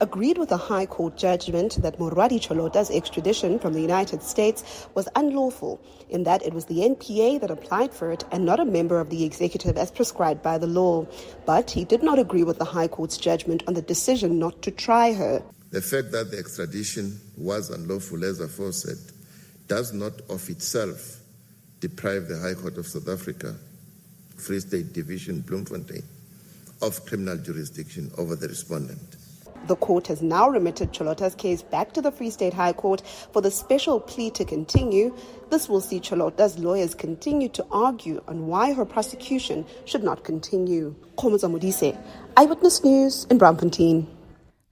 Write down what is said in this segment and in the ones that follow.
agreed with a High Court judgment that Morwadi Cholota's extradition from the United States was unlawful, in that it was the NPA that applied for it and not a member of the executive as prescribed by the law. But he did not agree with the High Court's judgment on the decision not to try her. The fact that the extradition was unlawful, as aforesaid, does not of itself deprive the High Court of South Africa, Free State Division, Bloemfontein, of criminal jurisdiction over the respondent. The court has now remitted Cholota's case back to the Free State High Court for the special plea to continue. This will see Cholota's lawyers continue to argue on why her prosecution should not continue. Khomoza Modise, Eyewitness News in Braamfontein.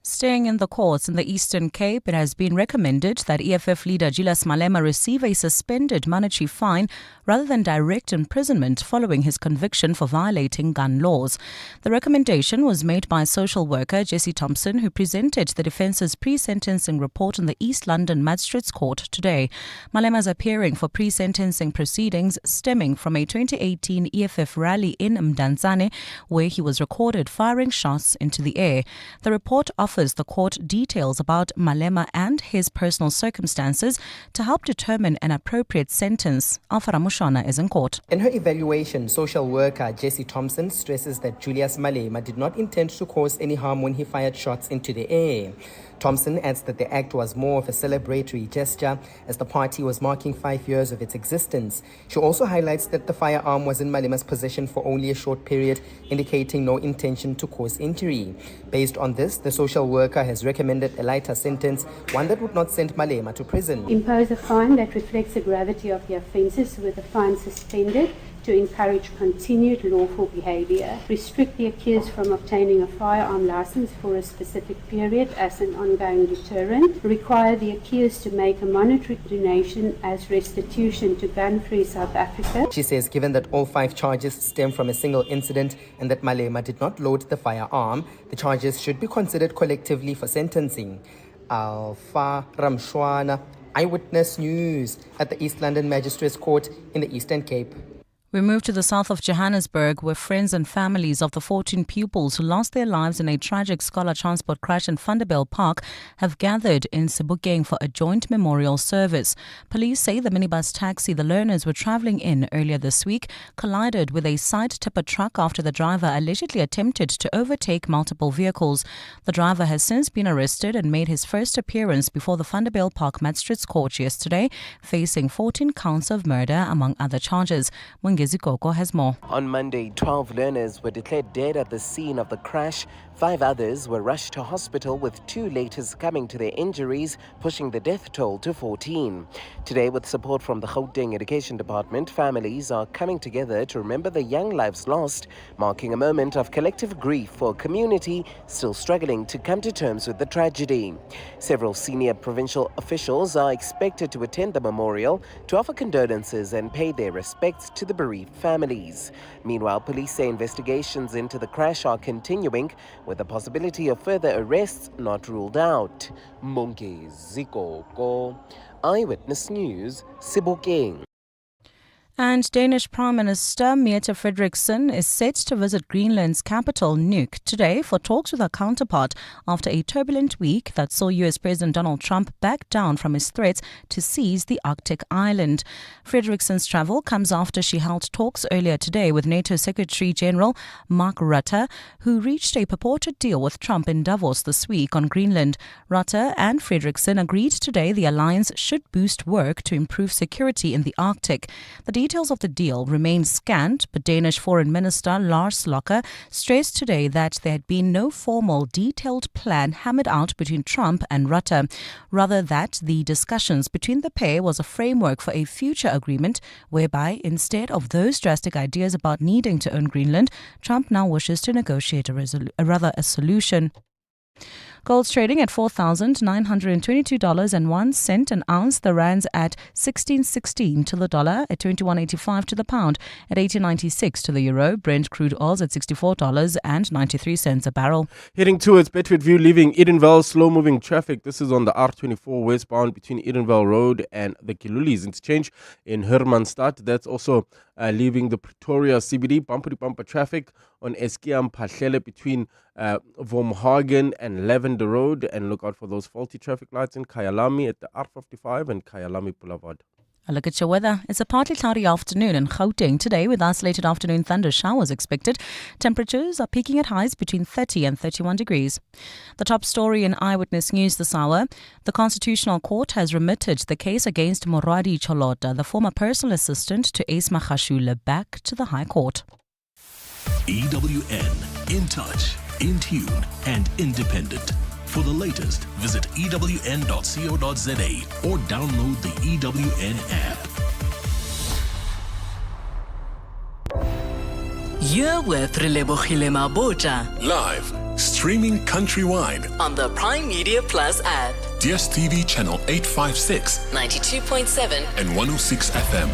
Staying in the courts in the Eastern Cape, it has been recommended that EFF leader Julius Malema receive a suspended monetary fine rather than direct imprisonment following his conviction for violating gun laws. The recommendation was made by social worker Jessie Thompson, who presented the defence's pre-sentencing report in the East London Magistrates Court today. Malema is appearing for pre-sentencing proceedings stemming from a 2018 EFF rally in Mdantsane, where he was recorded firing shots into the air. The report offers the court details about Malema and his personal circumstances to help determine an appropriate sentence. Alpha Ramushana is in court. In her evaluation, social worker Jessie Thompson stresses that Julius Malema did not intend to cause any harm when he fired shots into the air. Thompson adds that the act was more of a celebratory gesture as the party was marking 5 years of its existence. She also highlights that the firearm was in Malema's possession for only a short period, indicating no intention to cause injury. Based on this, the social worker has recommended a lighter sentence, one that would not send Malema to prison. Impose a fine that reflects the gravity of the offences, with the fine suspended to encourage continued lawful behaviour. Restrict the accused from obtaining a firearm licence for a specific period as an ongoing deterrent. Require the accused to make a monetary donation as restitution to Gun Free South Africa. She says given that all 5 charges stem from a single incident and that Malema did not load the firearm, the charges should be considered collectively for sentencing. Alpha Ramshwana, Eyewitness News at the East London Magistrates Court in the Eastern Cape. We move to the south of Johannesburg, where friends and families of the 14 pupils who lost their lives in a tragic scholar transport crash in Vanderbijl Park have gathered in Sebokeng for a joint memorial service. Police say the minibus taxi the learners were travelling in earlier this week collided with a side tipper truck after the driver allegedly attempted to overtake multiple vehicles. The driver has since been arrested and made his first appearance before the Vanderbijl Park Magistrates Court yesterday, facing 14 counts of murder among other charges. Gizikoko has more. On Monday, 12 learners were declared dead at the scene of the crash. 5 others were rushed to hospital, with 2 later succumbing to their injuries, pushing the death toll to 14. Today, with support from the Gauteng Education Department, families are coming together to remember the young lives lost, marking a moment of collective grief for a community still struggling to come to terms with the tragedy. Several senior provincial officials are expected to attend the memorial to offer condolences and pay their respects to the bereaved families. Meanwhile, police say investigations into the crash are continuing, with the possibility of further arrests not ruled out. Monke Zikoko, Eyewitness News, Sebokeng. And Danish Prime Minister Mette Frederiksen is set to visit Greenland's capital, Nuuk, today for talks with her counterpart after a turbulent week that saw US President Donald Trump back down from his threats to seize the Arctic island. Frederiksen's travel comes after she held talks earlier today with NATO Secretary General Mark Rutte, who reached a purported deal with Trump in Davos this week on Greenland. Rutte and Frederiksen agreed today the alliance should boost work to improve security in the Arctic. The details of the deal remain scant, but Danish Foreign Minister Lars Løkke stressed today that there had been no formal detailed plan hammered out between Trump and Rutte. Rather, that the discussions between the pair was a framework for a future agreement whereby, instead of those drastic ideas about needing to own Greenland, Trump now wishes to negotiate a solution. Gold's trading at $4,922.01 an ounce. The rand's at 16.16 to the dollar, at 21.85 to the pound, at 18.96 to the euro. Brent crude oil's at $64.93 a barrel. Heading towards Bedford View, leaving Edenvale, slow-moving traffic. This is on the R24 westbound between Edenvale Road and the Kilulis interchange in Hermanstad. That's also leaving the Pretoria CBD. Bumper-to-bumper traffic on Eskiam Pahlele between Vormhagen and Lavender Road. And look out for those faulty traffic lights in Kyalami at the R55 and Kyalami Boulevard. A look at your weather. It's a partly cloudy afternoon in Gauteng today with isolated afternoon thunder showers expected. Temperatures are peaking at highs between 30 and 31 degrees. The top story in Eyewitness News this hour. The Constitutional Court has remitted the case against Moradi Cholota, the former personal assistant to Ace Magashule, back to the High Court. EWN, in touch, in tune and independent. For the latest, visit ewn.co.za or download the EWN app. You're with Relebogile Mabotja Live, streaming countrywide on the Prime Media Plus app. DSTV channel 856, 92.7 and 106 FM.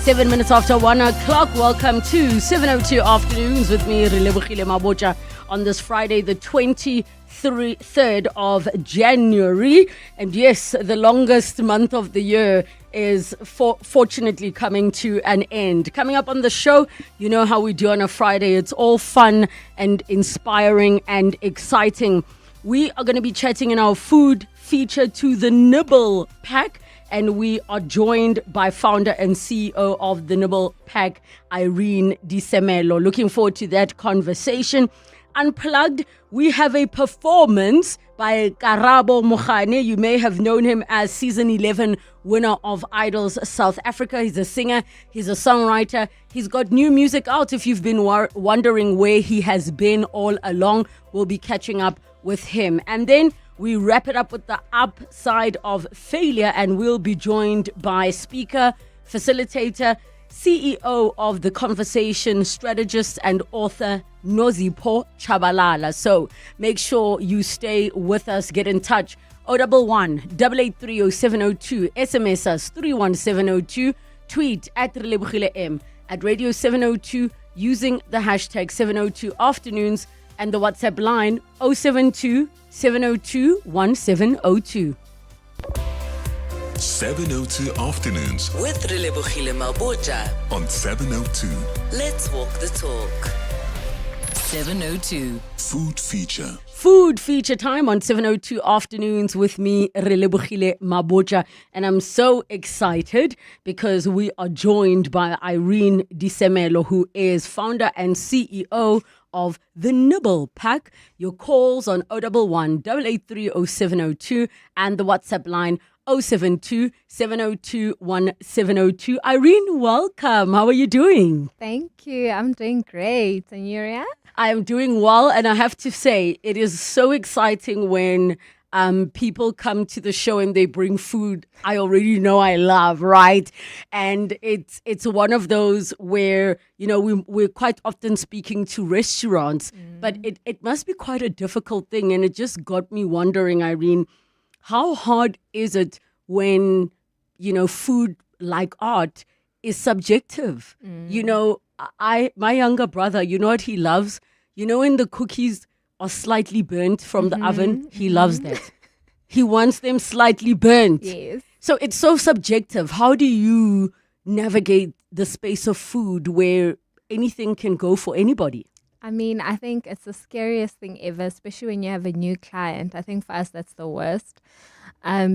Seven minutes after 1 o'clock. Welcome to 7:02 Afternoons with me, Relebogile Mabotja, on this Friday, the 23rd of January. And yes, the longest month of the year is fortunately coming to an end. Coming up on the show, you know how we do on a Friday. It's all fun and inspiring and exciting. We are going to be chatting in our food feature to the Nibblepack. And we are joined by founder and CEO of the Nibblepack, Irene Disemelo. Looking forward to that conversation. Unplugged, we have a performance by Karabo Mokhane. You may have known him as season 11 winner of Idols South Africa. He's a singer, he's a songwriter. He's got new music out. If you've been wondering where he has been all along, we'll be catching up with him. And then we wrap it up with the upside of failure, and we'll be joined by speaker, facilitator, CEO of The Conversation, strategist and author Nozipho Chabalala. So make sure you stay with us. Get in touch. 011 883 0702. SMS us 31702. Tweet at Relebogile M, at Radio 702 using the hashtag 702 Afternoons, and the WhatsApp line 072 702 1702. 702 Afternoons with Relebogile Mabotja on 702. Let's walk the talk. 702 Food Feature. Food feature time on 702 Afternoons with me, Relebogile Mabotja. And I'm so excited because we are joined by Irene Disemelo, who is founder and CEO of the Nibblepack. Your calls on 011 883 0702 and the WhatsApp line 072 702 1702. Irene, welcome. How are you doing? Thank you. I'm doing great. And you're? I am doing well, and I have to say, it is so exciting when people come to the show and they bring food I already know I love, right? And it's one of those where, you know, we're quite often speaking to restaurants, but it must be quite a difficult thing. And it just got me wondering, Irene, how hard is it when, you know, food like art is subjective? You know, my younger brother, you know what he loves? You know, when the cookies are slightly burnt from the oven, he loves that. He wants them slightly burnt. Yes. So it's so subjective. How do you navigate the space of food where anything can go for anybody? I mean, I think it's the scariest thing ever, especially when you have a new client. I think for us, that's the worst.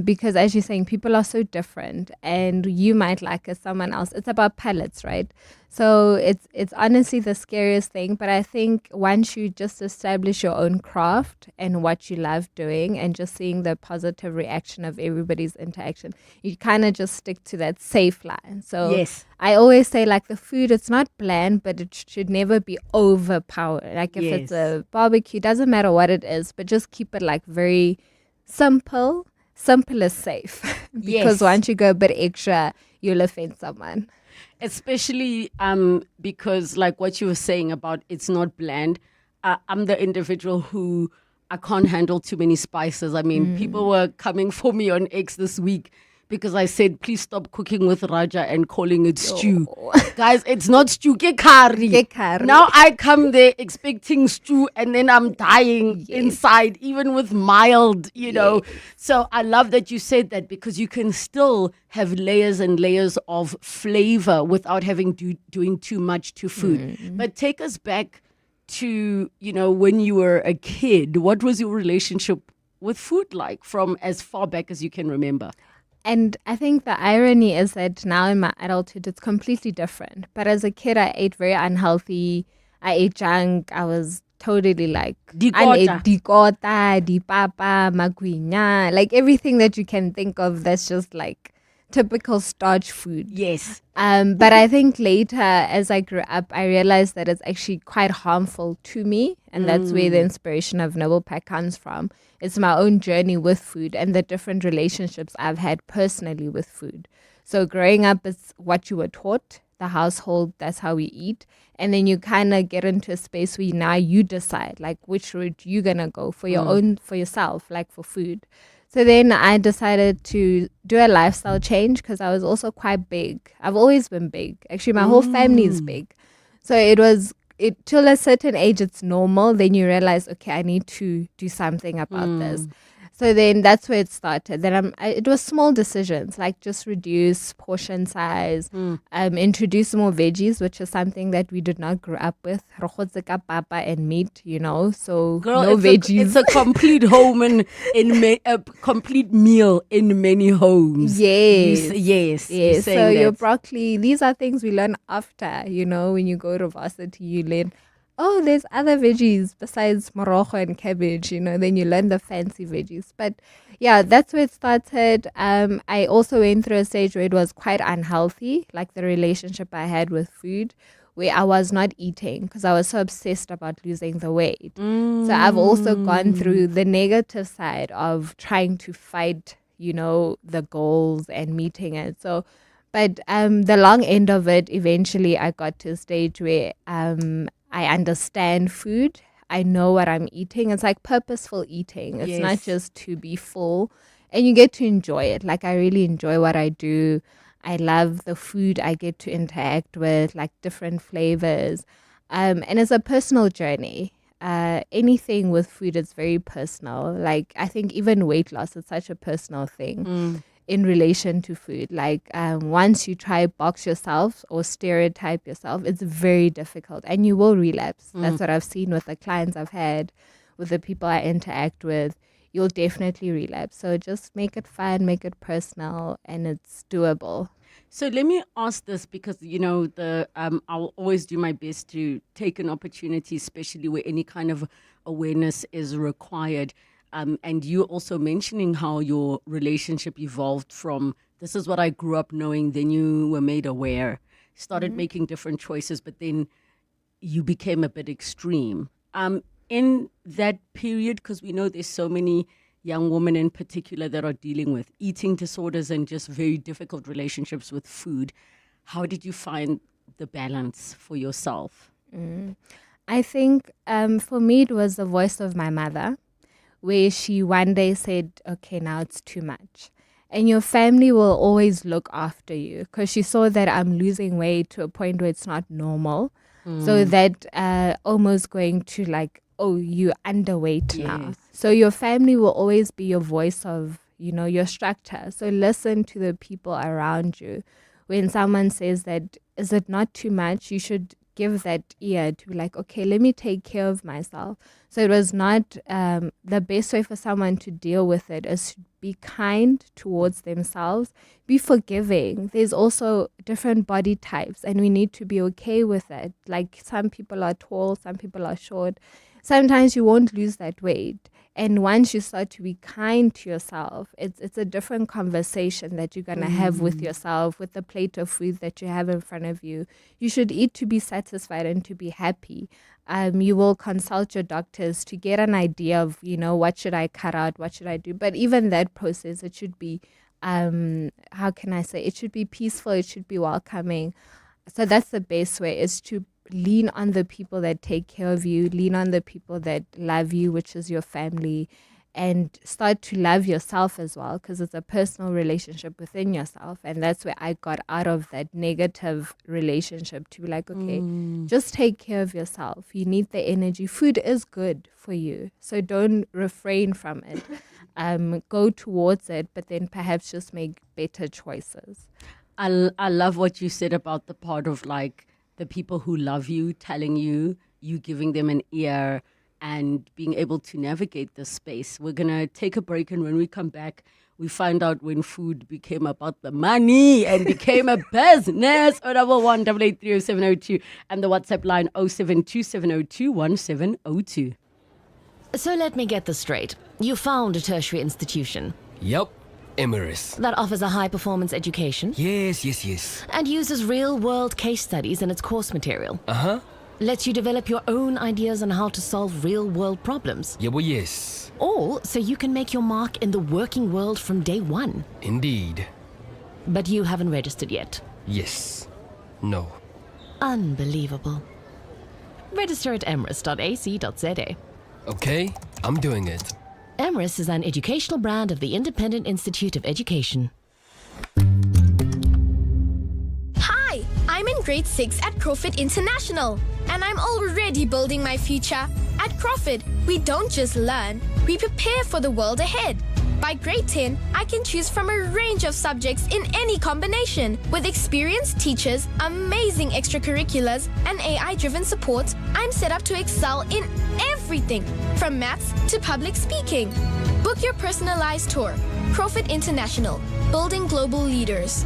Because as you're saying, people are so different, and you might like someone else. It's about palettes, right? So it's honestly the scariest thing. But I think once you just establish your own craft and what you love doing, and just seeing the positive reaction of everybody's interaction, you kind of just stick to that safe line. So Yes. I always say, like, the food, it's not bland, but it should never be overpowered. Like if it's a barbecue, doesn't matter what it is, but just keep it like very simple. Simple is safe. Because once you go a bit extra, you'll offend someone. Especially because like what you were saying about it's not bland. I'm the individual who I can't handle too many spices. I mean, people were coming for me on X this week because I said, please stop cooking with Raja and calling it stew. Guys, it's not stew, ke curry. Now I come there expecting stew and then I'm dying inside, even with mild, you know. So I love that you said that, because you can still have layers and layers of flavor without having doing too much to food. But take us back to, you know, when you were a kid. What was your relationship with food like from as far back as you can remember? And I think the irony is that now in my adulthood, it's completely different. But as a kid, I ate very unhealthy. I ate junk. I was totally like, I ate dikota, dipapa, magwinya, like everything that you can think of that's just like typical starch food. Yes. But I think later, as I grew up, I realized that it's actually quite harmful to me. And that's where the inspiration of Nibblepack comes from. It's my own journey with food and the different relationships I've had personally with food. So growing up, it's what you were taught, the household, that's how we eat. And then you kind of get into a space where now you decide like which route you're going to go for your own, for yourself, like for food. So then I decided to do a lifestyle change because I was also quite big. I've always been big. Actually, my whole family is big. So till a certain age, it's normal. Then you realize, okay, I need to do something about this. So then that's where it started. Then it was small decisions, like just reduce portion size, introduce more veggies, which is something that we did not grow up with. Rogotzeka, papa, and meat, you know. So girl, no veggies. It's a complete home and a complete meal in many homes. Yes. Yes. So your broccoli, these are things we learn after, you know, when you go to varsity, you learn, oh, there's other veggies besides morogo and cabbage, you know, then you learn the fancy veggies. But yeah, that's where it started. I also went through a stage where it was quite unhealthy, like the relationship I had with food, where I was not eating because I was so obsessed about losing the weight. So I've also gone through the negative side of trying to fight, you know, the goals and meeting it. So, but the long end of it, eventually I got to a stage where I understand food. I know what I'm eating. It's like purposeful eating. It's not just to be full. And you get to enjoy it. Like I really enjoy what I do. I love the food I get to interact with, like different flavors. And it's a personal journey. Anything with food is very personal. Like I think even weight loss is such a personal thing. In relation to food. Like once you try box yourself or stereotype yourself, it's very difficult and you will relapse. That's what I've seen with the clients I've had, with the people I interact with. You'll definitely relapse. So just make it fun, make it personal, and it's doable. So let me ask this because, you know, I'll always do my best to take an opportunity, especially where any kind of awareness is required. And you also mentioning how your relationship evolved from this is what I grew up knowing, then you were made aware, started making different choices, but then you became a bit extreme. In that period, because we know there's so many young women in particular that are dealing with eating disorders and just very difficult relationships with food, how did you find the balance for yourself? I think for me it was the voice of my mother, where she one day said, okay, now it's too much. And your family will always look after you because she saw that I'm losing weight to a point where it's not normal. So that almost going to like, oh, you're underweight now. So your family will always be your voice of, you know, your structure. So listen to the people around you. When someone says that, is it not too much? You should give that ear to be like, okay, let me take care of myself. So it was not the best way for someone to deal with it is to be kind towards themselves, be forgiving. There's also different body types, and we need to be okay with it. Like some people are tall, some people are short. Sometimes you won't lose that weight. And once you start to be kind to yourself, it's a different conversation that you're going to have with yourself, with the plate of food that you have in front of you. You should eat to be satisfied and to be happy. You will consult your doctors to get an idea of, what should I cut out, what should I do. But even that process, it should be, how can I say, it should be peaceful, it should be welcoming. So that's the best way, is to lean on the people that take care of you, lean on the people that love you, which is your family, and start to love yourself as well, because it's a personal relationship within yourself. And that's where I got out of that negative relationship, to be like, okay, just take care of yourself. You need the energy. Food is good for you, so don't refrain from it. Go towards it, but then perhaps just make better choices. I love what you said about the part of like the people who love you, telling you giving them an ear and being able to navigate this space. We're going to take a break, and when we come back, we find out when food became about the money and became a business. 011 883 0702 and the WhatsApp line 072 702 1702. So let me get this straight. You found a tertiary institution. Yep. Emirates. That offers a high-performance education. Yes. And uses real-world case studies in its course material. Uh-huh. Lets you develop your own ideas on how to solve real-world problems. Yeah, well, yes. All so you can make your mark in the working world from day one. Indeed. But you haven't registered yet. Yes. No. Unbelievable. Register at emirates.ac.za. Okay, I'm doing it. Emirates is an educational brand of the Independent Institute of Education. Hi, I'm in grade 6 at Crawford International, and I'm already building my future. At Crawford, we don't just learn, we prepare for the world ahead. By grade 10, I can choose from a range of subjects in any combination. With experienced teachers, amazing extracurriculars, and AI-driven support, I'm set up to excel in everything, from maths to public speaking. Book your personalized tour. Crawford International, building global leaders.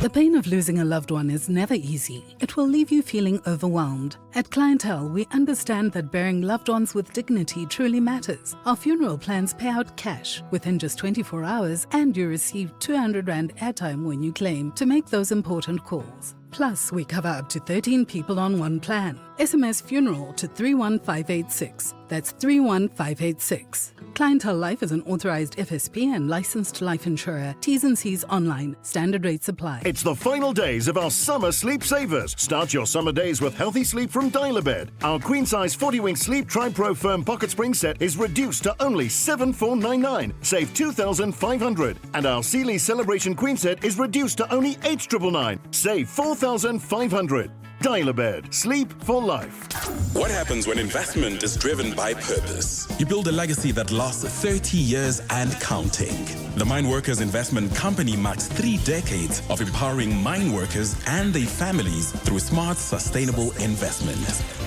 The pain of losing a loved one is never easy. It will leave you feeling overwhelmed. At Clientele, we understand that burying loved ones with dignity truly matters. Our funeral plans pay out cash within just 24 hours, and you receive 200 Rand airtime when you claim to make those important calls. Plus, we cover up to 13 people on one plan. SMS funeral to 31586. That's 31586. Clientele Life is an authorized FSP and licensed life insurer. T's and C's online. Standard rates apply. It's the final days of our summer sleep savers. Start your summer days with healthy sleep from Dial-A-Bed. Our queen-size 40-wing Sleep Tri-Pro Firm Pocket Spring set is reduced to only 7,499. Save 2,500. And our Sealy Celebration Queen set is reduced to only 8,999. Save 4,500. Dial-A-Bed. Sleep for life. What happens when investment is driven by purpose? You build a legacy that lasts 30 years and counting. The Mine Workers Investment Company marks 3 decades of empowering mine workers and their families through smart, sustainable investment.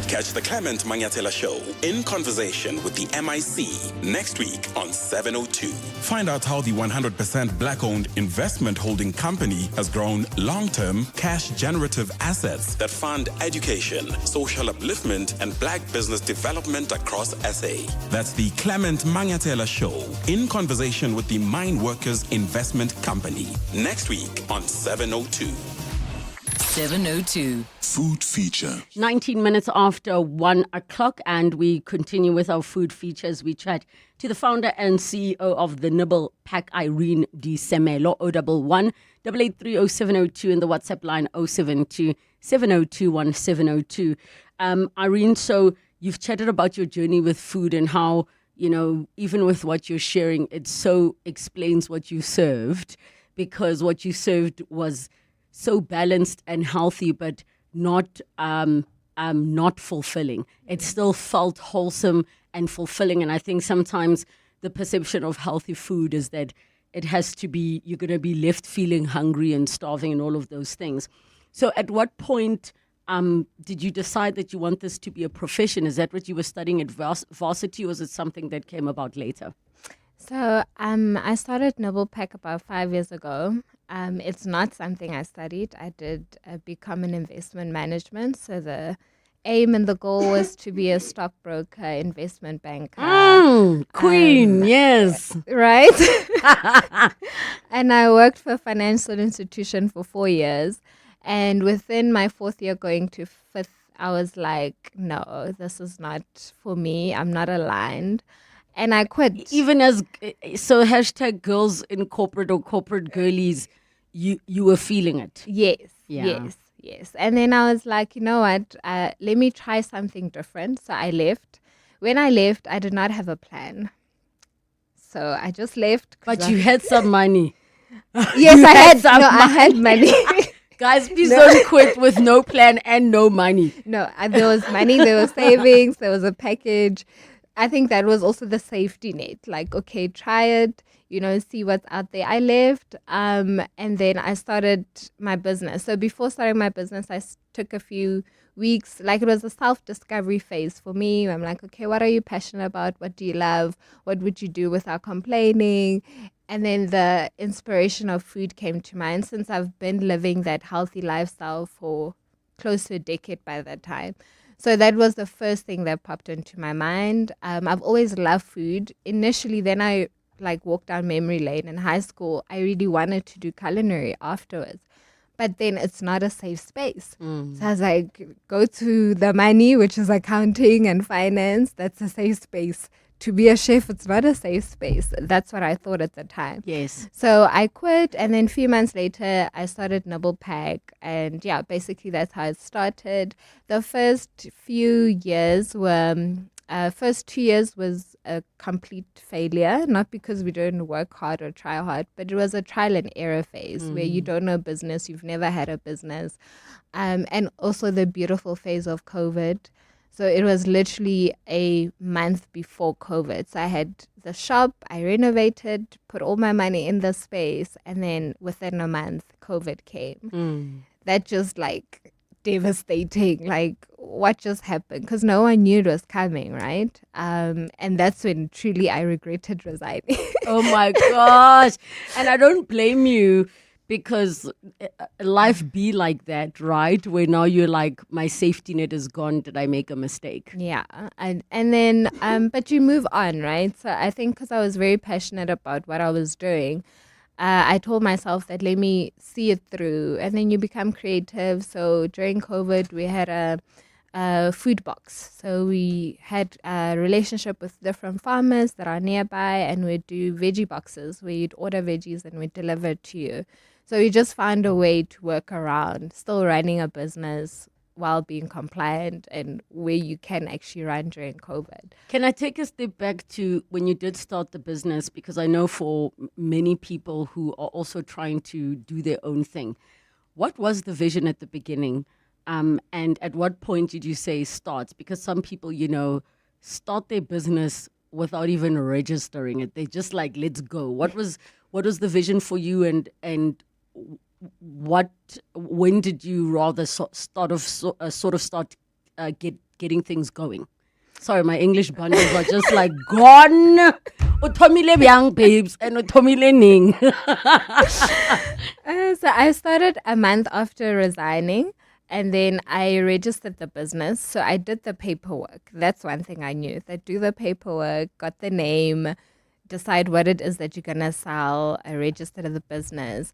Catch the Clement Mangatela Show in conversation with the MIC next week on 702. Find out how the 100% black-owned investment holding company has grown long-term cash-generative assets that fund education, social upliftment, and black business development across SA. That's the Clement Mangatela Show in conversation with the Mine Workers Investment Company next week on 702. 702. Food feature. 19 minutes after 1 o'clock, and we continue with our food features. We chat to the founder and CEO of the Nibblepack, Irene D. Semelo, 011 883 0702, and the WhatsApp line 072 702 1702. Irene, so you've chatted about your journey with food and how, you know, even with what you're sharing, it so explains what you served, because what you served was so balanced and healthy, but not fulfilling. It still felt wholesome and fulfilling. And I think sometimes the perception of healthy food is that it has to be, you're going to be left feeling hungry and starving and all of those things. So at what point Did you decide that you want this to be a profession? Is that what you were studying at varsity, or was it something that came about later? So I started Nibblepack about 5 years ago. It's not something I studied. I did become an investment management. So the aim and the goal was to be a stockbroker, investment banker. Queen, yes. Right? And I worked for a financial institution for 4 years. And within my 4th year going to 5th, I was like, no, this is not for me. I'm not aligned. And I quit. Even as, so hashtag girls in corporate or corporate girlies, you were feeling it. Yes, Yeah. yes. And then I was like, you know what, let me try something different. So I left. When I left, I did not have a plan. So I just left. But you had some money. Yes, You I had some I had money. Guys, please don't quit with no plan and no money. No, there was money, there was savings, there was a package. I think that was also the safety net. Like, okay, try it, see what's out there. I left, and then I started my business. So before starting my business, I took a few weeks. Like, it was a self-discovery phase for me. I'm like, okay, what are you passionate about? What do you love? What would you do without complaining? And then the inspiration of food came to mind, since I've been living that healthy lifestyle for close to a decade by that time. So that was the first thing that popped into my mind. I've always loved food. Initially, then I walked down memory lane in high school. I really wanted to do culinary afterwards. But then it's not a safe space. So I was like, go to the money, which is accounting and finance. That's a safe space. To be a chef, it's not a safe space. That's what I thought at the time. Yes. So I quit, and then a few months later, I started Nibblepack. And yeah, basically that's how it started. The first few years were, first 2 years was a complete failure, not because we didn't work hard or try hard, but it was a trial and error phase where you don't know business, you've never had a business. And also the beautiful phase of COVID. So it was literally a month before COVID. So I had the shop, I renovated, put all my money in the space, and then within a month, COVID came. That just devastating. Like, what just happened? Because no one knew it was coming, right? And that's when truly I regretted resigning. Oh my gosh. And I don't blame you, because life be like that, right? Where now you're like, my safety net is gone. Did I make a mistake? Yeah. And then, but you move on, right? So I think because I was very passionate about what I was doing, I told myself that let me see it through. And then you become creative. So during COVID, we had a food box. So we had a relationship with different farmers that are nearby, and we'd do veggie boxes where you'd order veggies and we'd deliver it to you. So we just found a way to work around still running a business while being compliant, and where you can actually run during COVID. Can I take a step back to when you did start the business? Because I know for many people who are also trying to do their own thing, what was the vision at the beginning? And at what point did you say start? Because some people, start their business without even registering it. They just like, let's go. What was the vision for you, and when did you rather start getting things going? Sorry, my English bundles are just like gone. Uthomile young babes and uthomile ning. So I started a month after resigning, and then I registered the business. So I did the paperwork. That's one thing I knew. That do the paperwork, got the name, decide what it is that you're going to sell, register the business.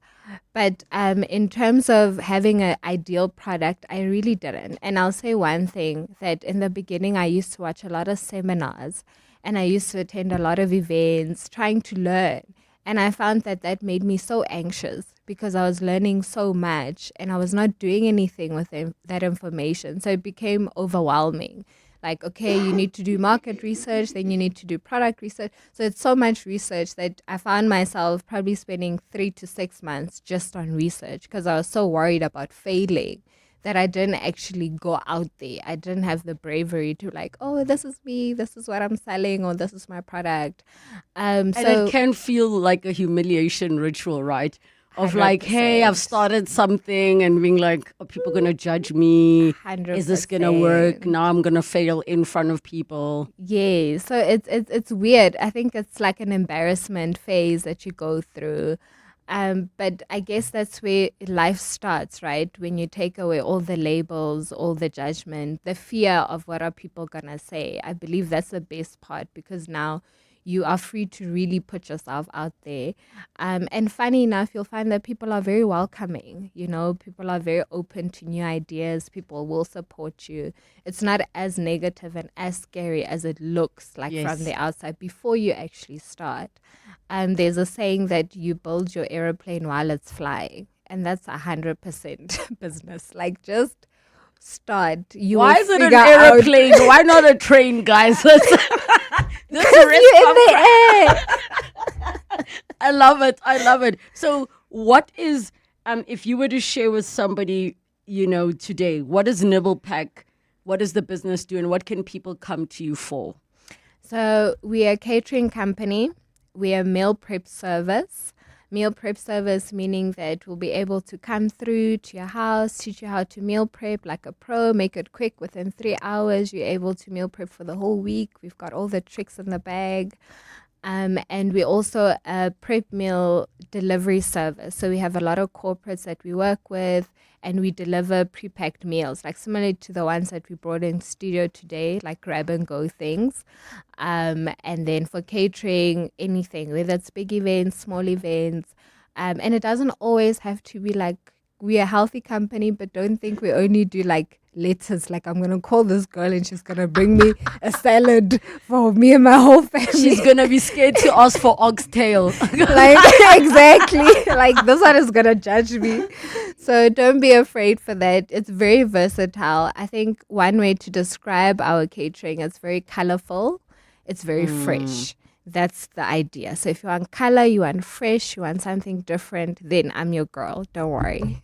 But in terms of having an ideal product, I really didn't. And I'll say one thing, that in the beginning, I used to watch a lot of seminars, and I used to attend a lot of events, trying to learn. And I found that made me so anxious, because I was learning so much and I was not doing anything with that information. So it became overwhelming. Like, okay, you need to do market research, then you need to do product research. So it's so much research that I found myself probably spending 3 to 6 months just on research, because I was so worried about failing that I didn't actually go out there. I didn't have the bravery to like, oh, this is me, this is what I'm selling, or this is my product. And it can feel like a humiliation ritual, right? of like, hey, I've started something, and being like, are people going to judge me? 100%. Is this going to work? Now I'm going to fail in front of people. Yeah, so it's weird. I think it's like an embarrassment phase that you go through. But I guess that's where life starts, right? When you take away all the labels, all the judgment, the fear of what are people gonna say. I believe that's the best part, because now you are free to really put yourself out there. And funny enough, you'll find that people are very welcoming. You know, people are very open to new ideas. People will support you. It's not as negative and as scary as it looks like from the outside before you actually start. There's a saying that you build your aeroplane while it's flying, and that's 100% business. Like, just start. Why is it an aeroplane? Why not a train, guys? Because you're in the air. I love it. So what is, if you were to share with somebody, you know, today, what is Nibblepack? What does the business do, and what can people come to you for? So we are a catering company. We are meal prep service. Meal prep service meaning that we'll be able to come through to your house, teach you how to meal prep like a pro, make it quick. Within 3 hours, you're able to meal prep for the whole week. We've got all the tricks in the bag. And we also a prep meal delivery service. So we have a lot of corporates that we work with, and we deliver pre-packed meals, like similar to the ones that we brought in studio today, like grab and go things. And then for catering, anything, whether it's big events, small events. And it doesn't always have to be like, we're a healthy company, but don't think we only do like lettuce. Like, I'm going to call this girl and she's going to bring me a salad for me and my whole family. She's going to be scared to ask for oxtail. Like, exactly. Like, this one is going to judge me. So don't be afraid for that. It's very versatile. I think one way to describe our catering, it's very colorful. It's very fresh. That's the idea. So if you want color, you want fresh, you want something different, then I'm your girl. Don't worry.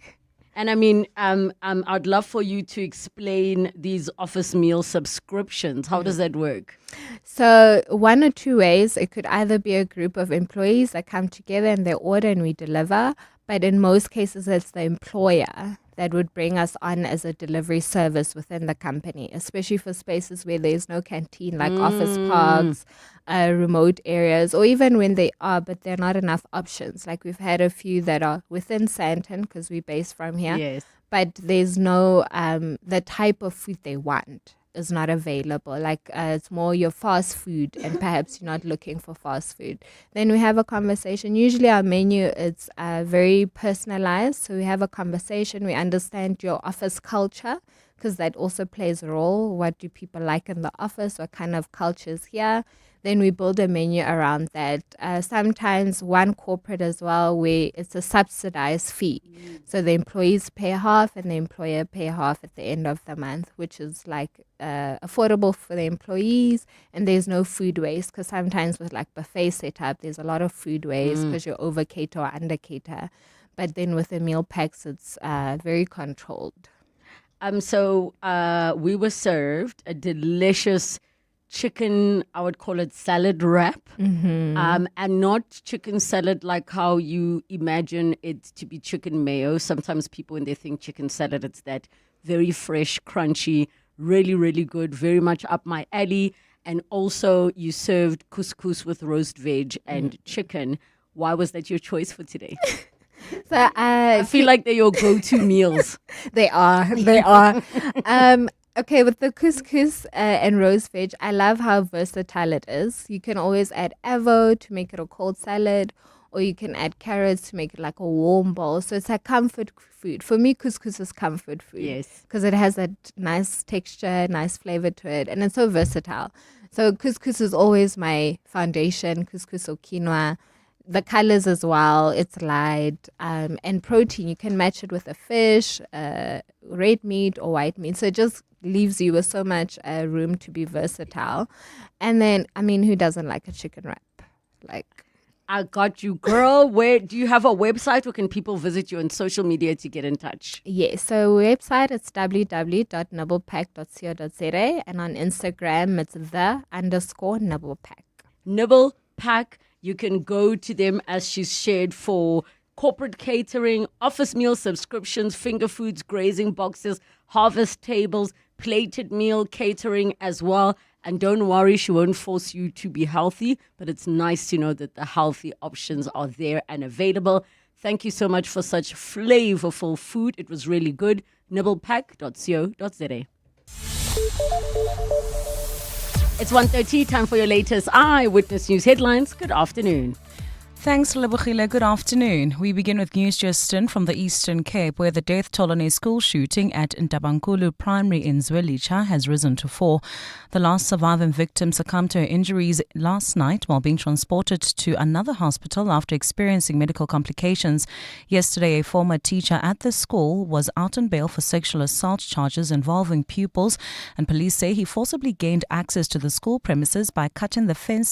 And I mean, I'd love for you to explain these office meal subscriptions. How does that work? So one or two ways. It could either be a group of employees that come together and they order and we deliver. But in most cases, it's the employer that would bring us on as a delivery service within the company, especially for spaces where there's no canteen, like office parks, remote areas, or even when they are, but there are not enough options. Like, we've had a few that are within Sandton because we're based from here. Yes. But there's no, the type of food they want is not available. Like, it's more your fast food, and perhaps you're not looking for fast food. Then we have a conversation. Usually our menu is very personalized. So we have a conversation. We understand your office culture, because that also plays a role. What do people like in the office? What kind of culture is here? Then we build a menu around that. Sometimes one corporate as well, where it's a subsidized fee. So the employees pay half and the employer pay half at the end of the month, which is like affordable for the employees, and there's no food waste, because sometimes with like buffet setup, there's a lot of food waste because you're over cater or under cater. But then with the meal packs, it's very controlled. So we were served a delicious chicken, I would call it salad wrap, and not chicken salad like how you imagine it to be chicken mayo. Sometimes people, when they think chicken salad, it's that very fresh, crunchy, really, really good, very much up my alley. And also you served couscous with roast veg and chicken. Why was that your choice for today? So I feel like they're your go-to meals. They are. Okay, with the couscous and roast veg, I love how versatile it is. You can always add avo to make it a cold salad, or you can add carrots to make it like a warm bowl. So it's a comfort food. For me, couscous is comfort food. Yes. Because it has that nice texture, nice flavor to it, and it's so versatile. So couscous is always my foundation, couscous or quinoa. The colors as well, it's light, and protein. You can match it with a fish, red meat or white meat. So it just leaves you with so much room to be versatile. And then, I mean, who doesn't like a chicken wrap? Like, I got you, girl. Where do you have a website, or can people visit you on social media to get in touch? Yes, so website it's www.nibblepack.co.za, and on Instagram it's _Nibblepack. Nibblepack. You can go to them, as she's shared, for corporate catering, office meal subscriptions, finger foods, grazing boxes, harvest tables, plated meal catering as well. And don't worry, she won't force you to be healthy, but it's nice to know that the healthy options are there and available. Thank you so much for such flavorful food. It was really good. Nibblepack.co.za. It's 1:30, time for your latest Eyewitness News headlines. Good afternoon. Thanks, Relebogile. Good afternoon. We begin with news just in from the Eastern Cape, where the death toll in a school shooting at Ntabankulu Primary in Zwelicha has risen to 4. The last surviving victim succumbed to her injuries last night while being transported to another hospital after experiencing medical complications. Yesterday, a former teacher at the school was out on bail for sexual assault charges involving pupils, and police say he forcibly gained access to the school premises by cutting the fence